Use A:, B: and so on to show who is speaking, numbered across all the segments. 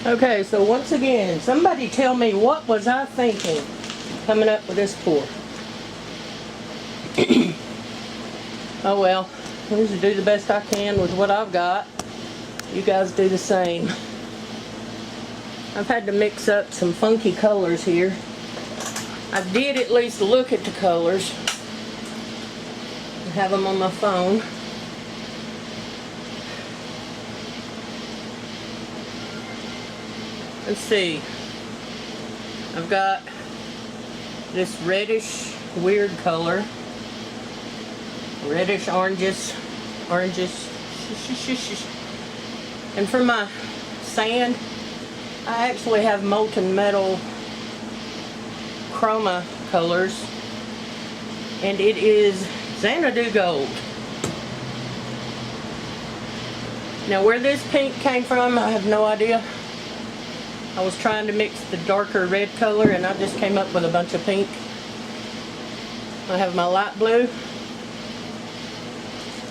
A: Okay, so once again, somebody tell me, what was I thinking coming up with this pour? Oh well, I'll just do the best I can with what I've got. You guys do the same. I've had to mix up some funky colors here. I did at least look at the colors. I have them on my phone. Let's see. I've got this reddish weird color. Reddish oranges. And for my sand, I actually have molten metal chroma colors. And it is Xanadu Gold. Now where this pink came from, I have no idea. I was trying to mix the darker red color and I just came up with a bunch of pink. I have my light blue.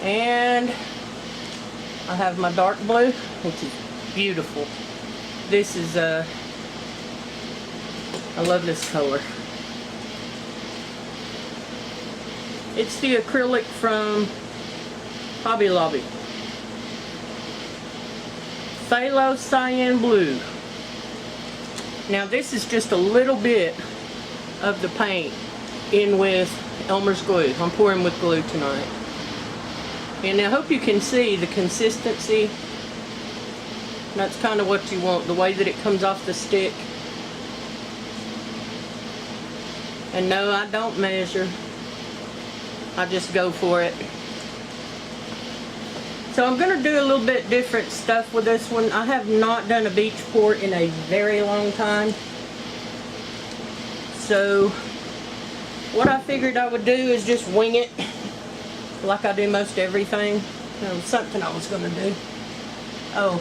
A: And I have my dark blue, which is beautiful. This is, I love this color. It's the acrylic from Hobby Lobby. Phthalo Cyan Blue. Now this is just a little bit of the paint in with Elmer's glue. I'm pouring with glue tonight. And I hope you can see the consistency. That's kind of what you want, the way that it comes off the stick. And no, I don't measure. I just go for it. So I'm going to do a little bit different stuff with this one. I have not done a beach pour in a very long time. So what I figured I would do is just wing it like I do most everything. There was something I was going to do. Oh.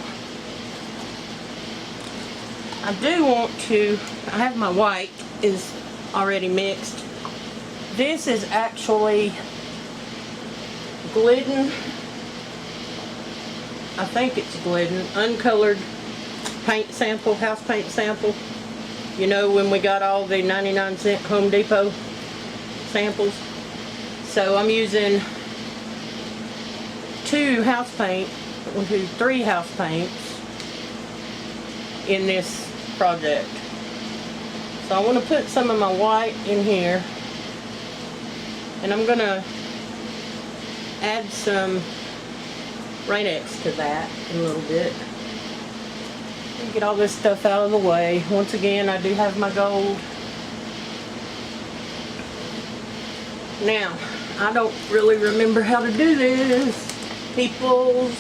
A: I do want to, I have my white is already mixed. This is actually Glidden. I think it's Glidden, uncolored paint sample, house paint sample. You know, when we got all the 99-cent Home Depot samples. So I'm using three house paints in this project. So I want to put some of my white in here, and I'm going to add some Rain-X to that in a little bit. Get all this stuff out of the way. Once again, I do have my gold. Now, I don't really remember how to do this, people.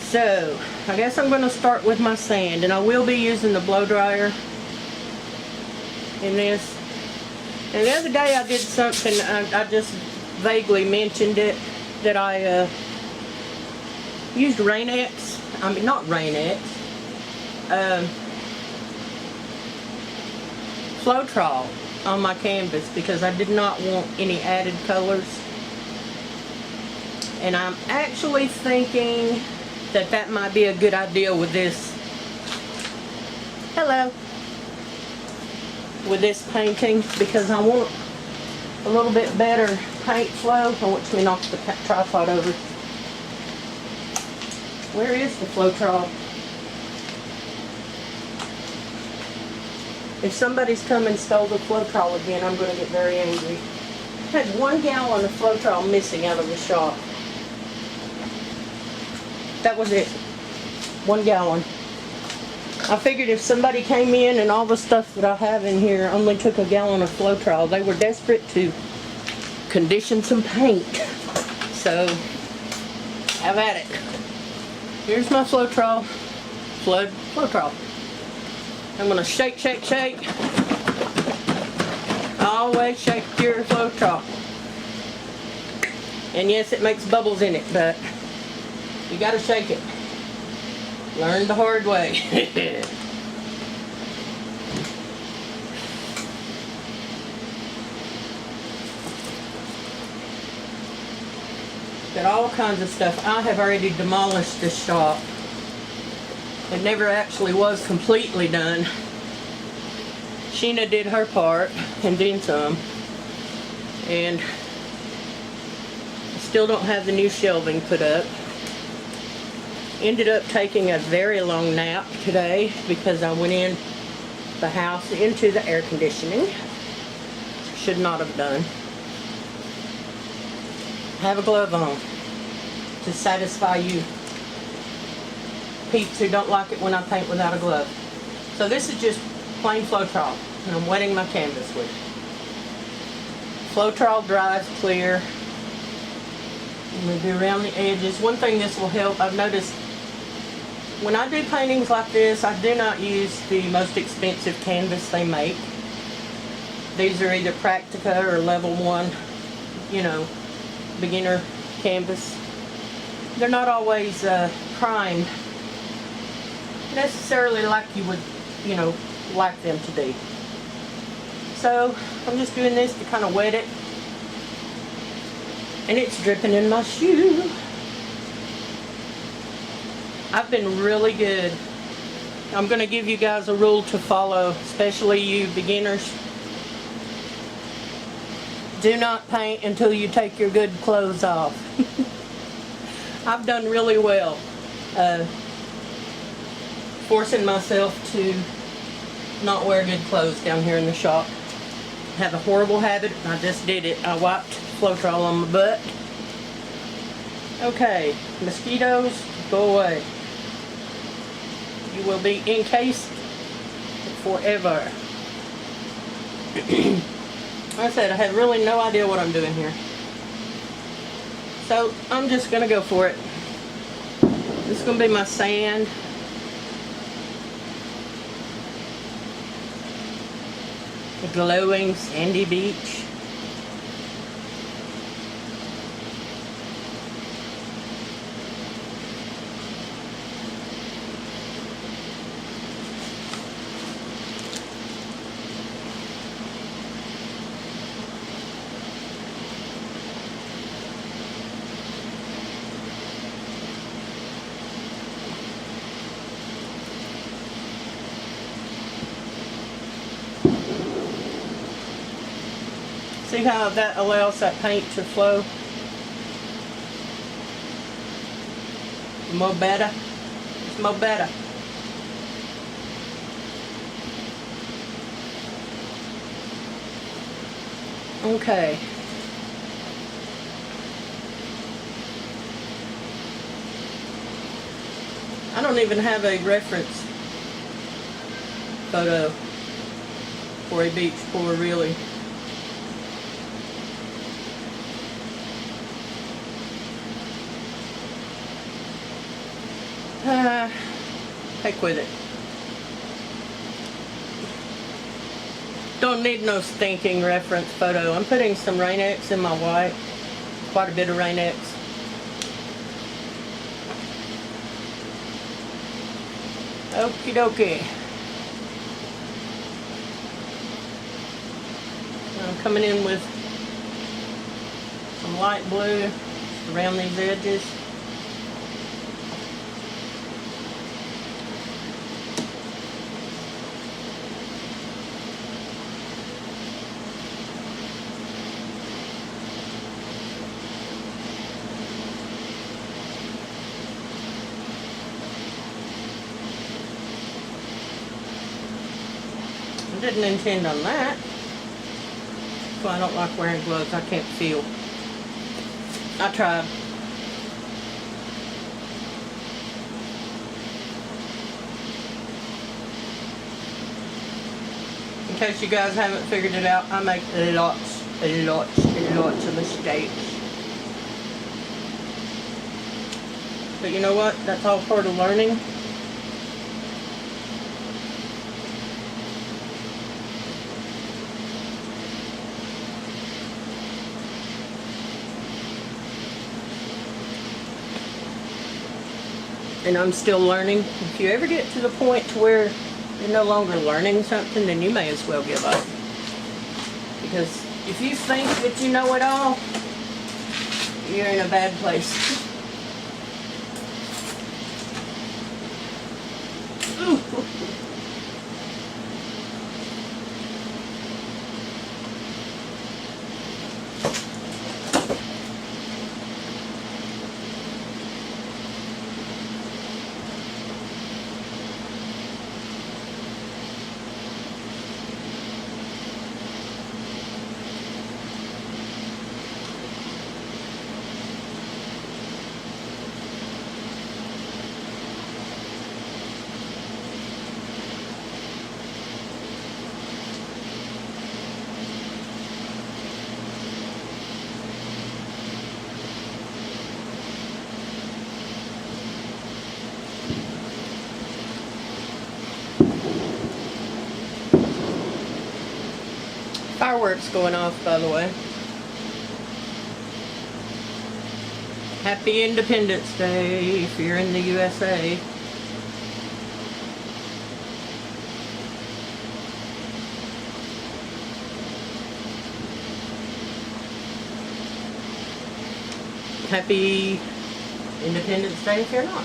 A: So, I guess I'm going to start with my sand, and I will be using the blow dryer in this. And the other day I did something, I just vaguely mentioned it, that I used Rain-X, I mean not Rain-X, Floetrol on my canvas because I did not want any added colors. And I'm actually thinking that that might be a good idea with this, with this painting, because I want a little bit better paint flow. Oh, watch me knock the tripod over. Where is the Floetrol? If somebody's come and stole the Floetrol again, I'm going to get very angry. I had 1 gallon of Floetrol missing out of the shop. That was it. 1 gallon. I figured if somebody came in and all the stuff that I have in here only took a gallon of Floetrol, they were desperate to condition some paint. So, have at it. Here's my Floetrol. Floetrol. I'm going to shake, shake, shake. Always shake your Floetrol. And yes, it makes bubbles in it, but you got to shake it. Learn the hard way. Got all kinds of stuff. I have already demolished this shop. It never actually was completely done. Sheena did her part and then some. And I still don't have the new shelving put up. Ended up taking a very long nap today because I went in the house into the air conditioning. Should not have done. Have a glove on to satisfy you peeps who don't like it when I paint without a glove. So this is just plain Floetrol, and I'm wetting my canvas with it. Floetrol dries clear. I'm going to do around the edges. One thing this will help, I've noticed when I do paintings like this, I do not use the most expensive canvas they make. These are either Practica or level 1, you know, beginner canvas. They're not always primed necessarily like you would, you know, like them to be. So I'm just doing this to kind of wet it. And it's dripping in my shoe. I've been really good. I'm going to give you guys a rule to follow, especially you beginners. Do not paint until you take your good clothes off. I've done really well forcing myself to not wear good clothes down here in the shop. I have a horrible habit. I just did it. I wiped Floetrol on my butt. Okay, mosquitoes, go away. You will be encased forever. Like I said, I have really no idea what I'm doing here. So I'm just going to go for it. This is going to be my sand. The glowing sandy beach. See how that allows that paint to flow? More better. It's more better. Okay. I don't even have a reference photo for a beach pour, really. Heck with it. Don't need no stinking reference photo. I'm putting some Rain-X in my white. Quite a bit of Rain-X. Okie dokie. I'm coming in with some light blue around these edges. Didn't intend on that. So I don't like wearing gloves. I can't feel. I tried. In case you guys haven't figured it out, I make lots of mistakes. But you know what? That's all part of learning. And I'm still learning. If you ever get to the point to where you're no longer learning something, then you may as well give up. Because if you think that you know it all, you're in a bad place. Fireworks going off, by the way. Happy Independence Day if you're in the USA. Happy Independence Day if you're not.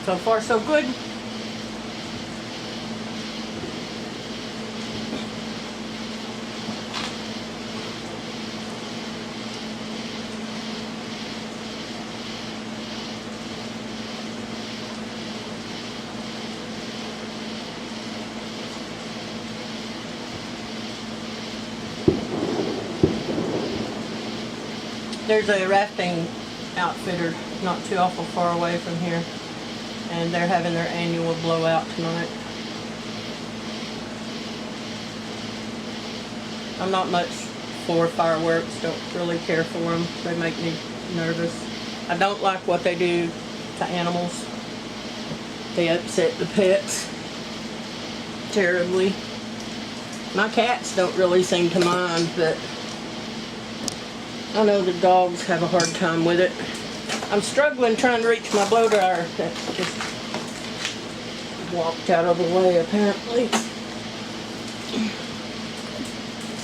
A: So far, so good. There's a rafting outfitter not too awful far away from here, and they're having their annual blowout tonight. I'm not much for fireworks, don't really care for them. They make me nervous. I don't like what they do to animals. They upset the pets terribly. My cats don't really seem to mind, but I know the dogs have a hard time with it. I'm struggling trying to reach my blow dryer. That just walked out of the way, apparently.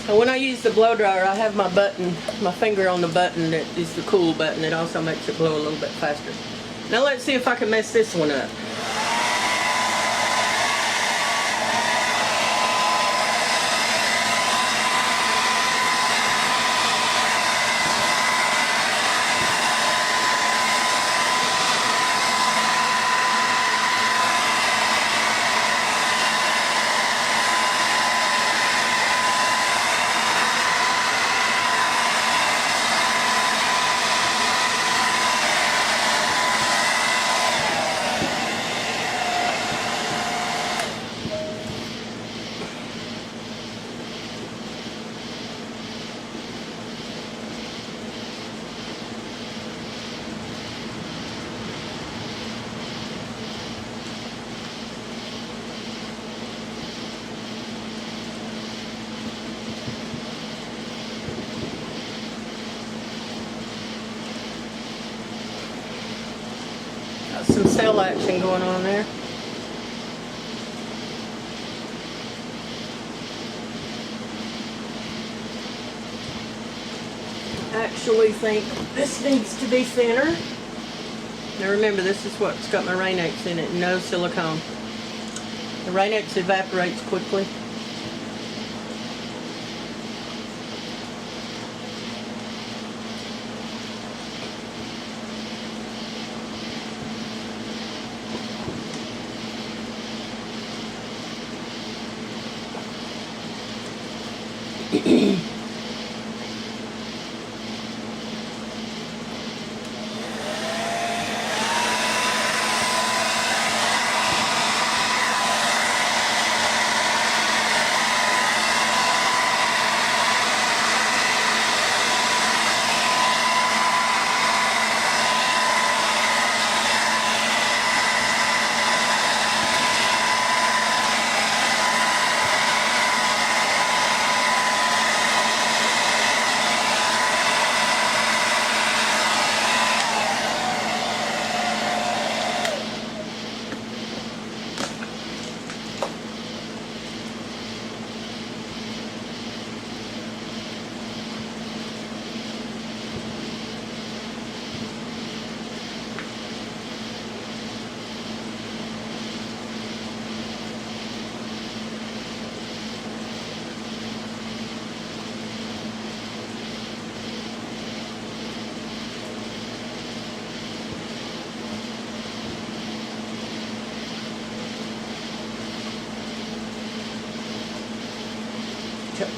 A: And when I use the blow dryer, I have my button, my finger on the button that is the cool button. It also makes it blow a little bit faster. Now let's see if I can mess this one up. Some cell action going on there. I actually think this needs to be thinner. Now remember, this is what's got my Rain-X in it, no silicone. The Rain-X evaporates quickly.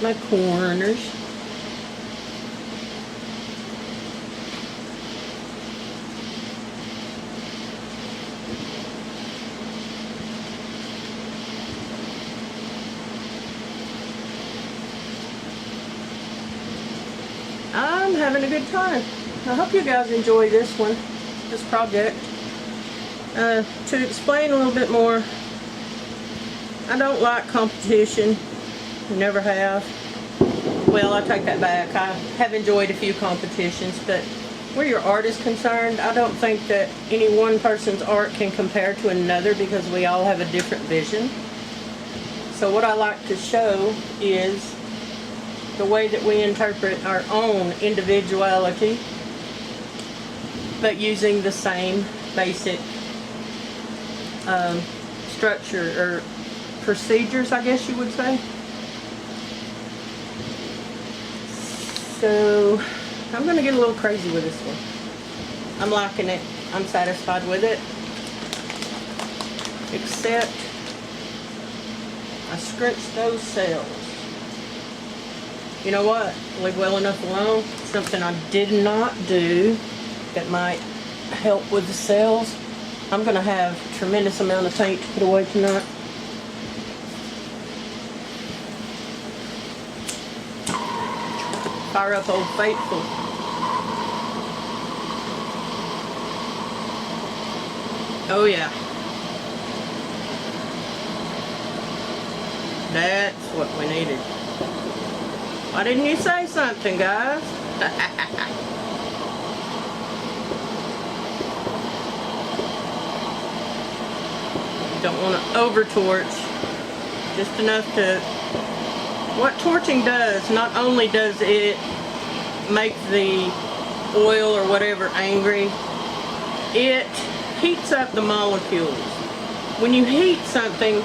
A: my corners. I'm having a good time. I hope you guys enjoy this one, this project. To explain a little bit more, I don't like competition. Never have. Well, I take that back. I have enjoyed a few competitions, but where your art is concerned, I don't think that any one person's art can compare to another because we all have a different vision. So what I like to show is the way that we interpret our own individuality, but using the same basic structure or procedures, I guess you would say. So I'm going to get a little crazy with this one. I'm liking it. I'm satisfied with it. Except I scrunched those cells. You know what? Leave well enough alone. Something I did not do that might help with the cells. I'm going to have a tremendous amount of paint to put away tonight. Fire up Old Faithful. Oh yeah. That's what we needed. Why didn't you say something, guys? You don't want to over torch. Just enough to... What torching does, not only does it make the oil or whatever angry, it heats up the molecules. When you heat something,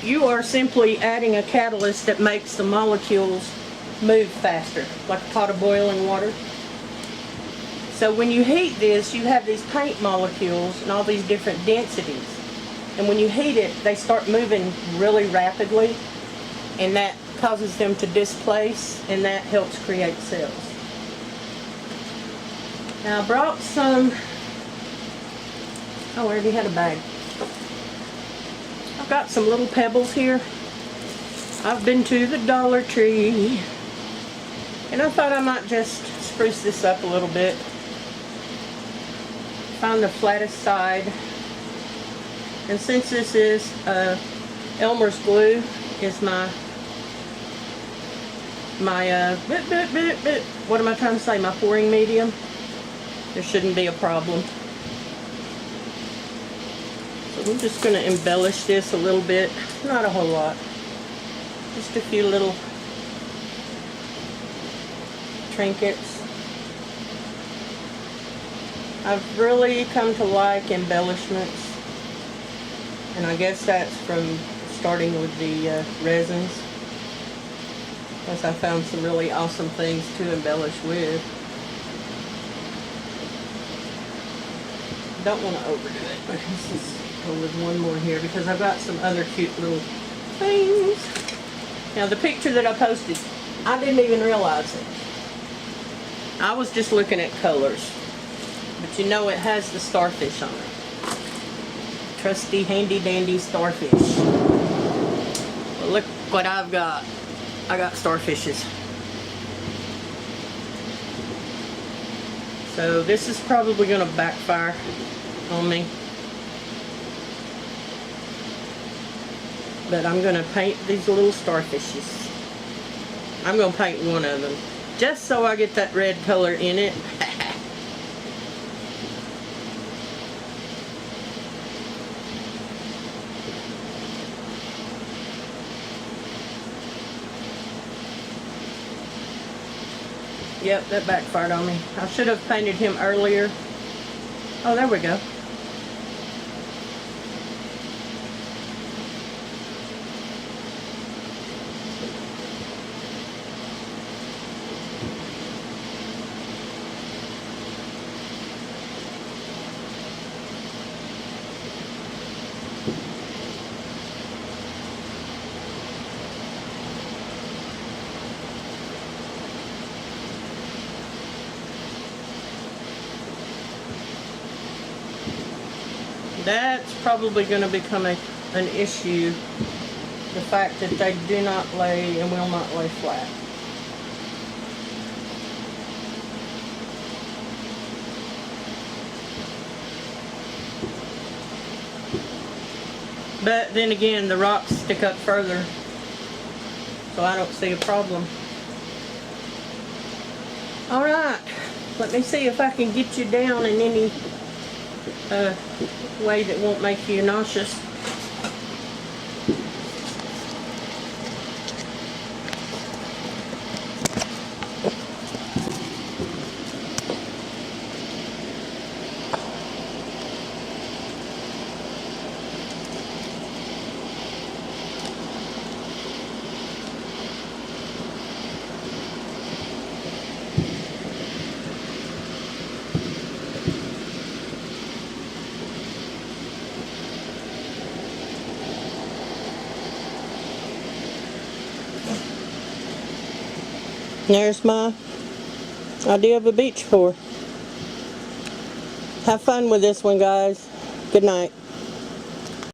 A: you are simply adding a catalyst that makes the molecules move faster, like a pot of boiling water. So when you heat this, you have these paint molecules and all these different densities. And when you heat it, they start moving really rapidly, and that causes them to displace, and that helps create cells. Now I brought some, oh, I already had a bag. I've got some little pebbles here. I've been to the Dollar Tree, and I thought I might just spruce this up a little bit. Find the flattest side. And since this is Elmer's glue is my what am I trying to say? My pouring medium. There shouldn't be a problem. So I'm just going to embellish this a little bit. Not a whole lot. Just a few little trinkets. I've really come to like embellishments. And I guess that's from starting with the resins. Plus I found some really awesome things to embellish with. Don't want to overdo it. Let's just go with one more here because I've got some other cute little things. Now the picture that I posted, I didn't even realize it. I was just looking at colors. But you know it has the starfish on it. Trusty handy dandy starfish. Well, look what I've got. I got starfishes. So this is probably going to backfire on me. But I'm going to paint these little starfishes. I'm going to paint one of them. Just so I get that red color in it. Yep, that backfired on me. I should have painted him earlier. Oh, there we go. That's probably going to become an issue. The fact that they do not lay and will not lay flat. But then again, the rocks stick up further, so I don't see a problem. Alright, let me see if I can get you down in any way that won't make you nauseous. There's my idea of a beach pour. Have fun with this one, guys. Good night.